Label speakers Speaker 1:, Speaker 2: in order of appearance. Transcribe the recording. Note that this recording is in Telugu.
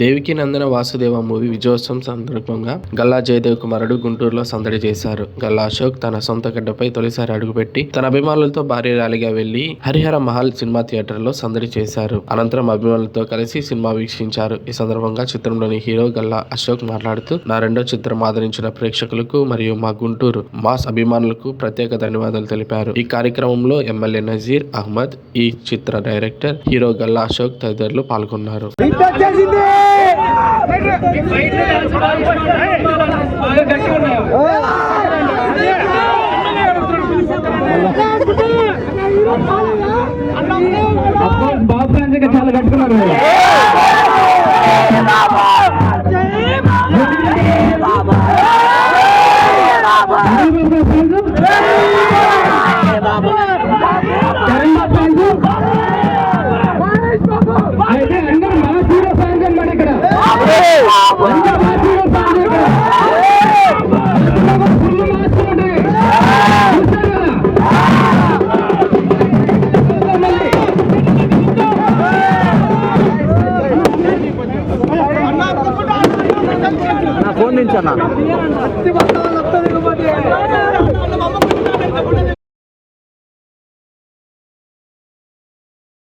Speaker 1: దేవికి నందన వాసుదేవ మూవీ విజయోత్సవం సందర్భంగా గల్లా జయదేవ్ కుమారుడు గుంటూరులో సందడి చేశారు. గల్లా అశోక్ తన సొంత గడ్డపై తొలిసారి అడుగుపెట్టి తన అభిమానులతో భారీ ర్యాలీగా వెళ్లి హరిహర మహల్ సినిమా థియేటర్ లో సందడి చేశారు. అనంతరం అభిమానులతో కలిసి సినిమా వీక్షించారు. ఈ సందర్భంగా చిత్రంలోని హీరో గల్లా అశోక్ మాట్లాడుతూ, నా రెండో చిత్రం ఆదరించిన ప్రేక్షకులకు మరియు మా గుంటూరు మాస్ అభిమానులకు ప్రత్యేక ధన్యవాదాలు తెలిపారు. ఈ కార్యక్రమంలో ఎమ్మెల్యే నజీర్ అహ్మద్, ఈ చిత్ర డైరెక్టర్ హీరో గల్లా అశోక్ తదితరులు పాల్గొన్నారు.
Speaker 2: బాబు ఫ్యాన్స్ చాలా కట్టుకున్నారు. అయితే అందరూ మా హీరో ఫ్యాన్స్ అన్నమాట. ఇక్కడ ఫోన్ నుంచి అన్నా